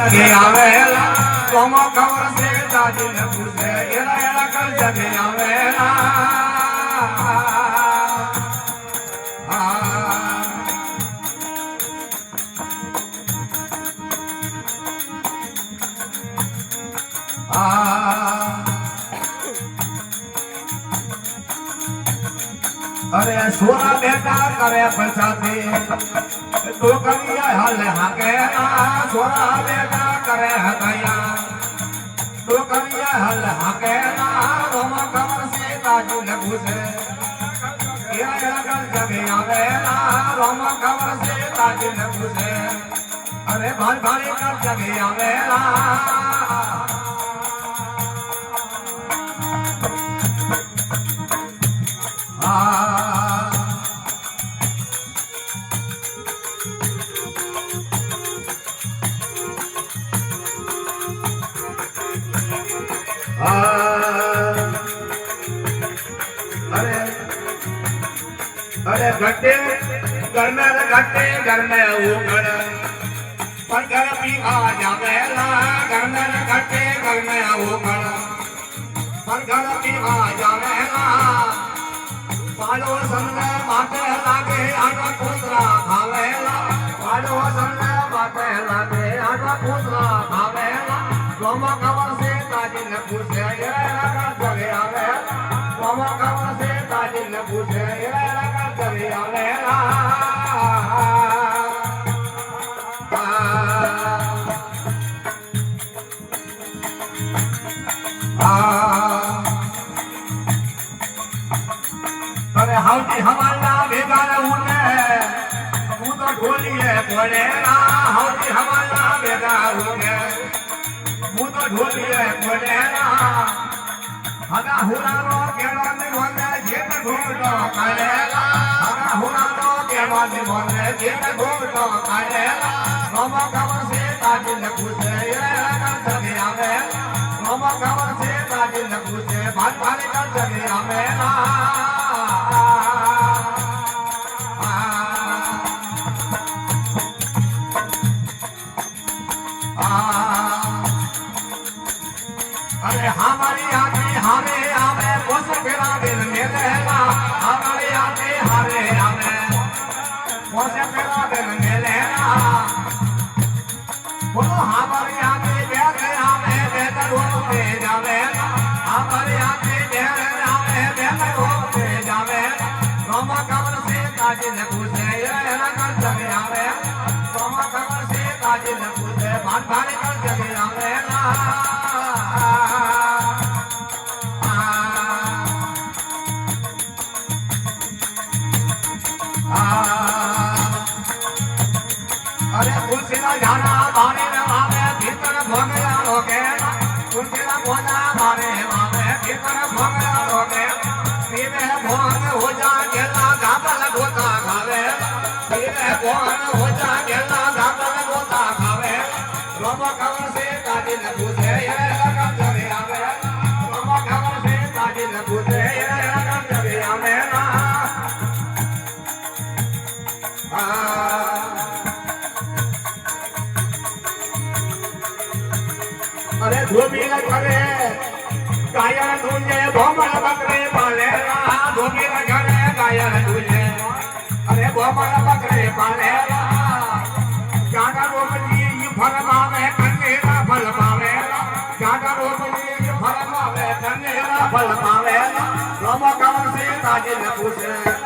જગે આવેલા કોમો ખબર છે તાજી ને પૂછે એલા એલા કર જગે આવેલા અરે સોરા બેટા કરે પછાતી તો કવિયા હાલે હાકે સોરા બેટા કરે હકયા તો કવિયા હાલે હાકે રોમ ખબર છે તાજુ ને પૂછે એલા કર જગે આવેલા રોમ ખબર છે તાજુ ને પૂછે અરે ભાઈ ભાઈ કર જગે આવેલા अरे घटे घर में उगड़ पर घर भी आ जावेला घर में घटे घर में उगड़ पर घर भी आ जावेला पालो संगे बाटे लागे आटा कुसरा खावेला पालो संगे बाटे लागे आटा कुसरा खावेला रोमा खबर से ताजी ने पूछे ये लगा जगे आवेला रोमा खबर से ताजी ने पूछे ये लगा जगे आवेला अरे हाउटी हमारा बेगार उठे तू तो ढोलिए बोलेला हाउटी हमारा बेगार उठे तू तो ढोलिए बोलेला हगा हुरानो केड़ा में बोले जेत घोटो करेला हगा हुरानो केड़ा में बोले जेत घोटो करेला रोमा खबर से ताजी ने पूछे ये लगा जगे आवेला रोमा खबर से ताजी ने पूछे भात भारी कर जगे आवेला अरे हमारी आते हारे आवे पोस फेरा दिल में रहना हमारी आते हारे आवे पोस फेरा दिल में रहना बोलो हमारी आते बेटे आवे बेटर होते जावे हमारी आते बेटे आवे बेटर होते जावे रोमा खबर से ताजी ने पूछे ये लगा जगे आवे रोमा खबर से ताजी ने पूछे भात भारी कर जगे आवे अरे तुलसी ना जाना मारे मामे भीतर भोगया लोगे तुलसी ना बोला मारे मामे भीतर भोगया लोगे पीवे भोग हो जा गेला गाबल गोता खावे पीवे भोग हो जा गेला गाबल गोता खावे रोमा खबर से ताजी ने पूछे ये लगा जगे आवे रोमा खबर से ताजी ने पूछे ये लगा जगे आवे ना अरे धोबी न करे गायन दूजे भोमल बकरे पालेला धोबी न करे गायन दूजे अरे भोमल बकरे पालेला जागा रोपनी फल पावे कन्नेरा फल पावेला जागा रोपनी फल पावे कन्नेरा फल पावेला रोमा खबर से ताजी ने पूछे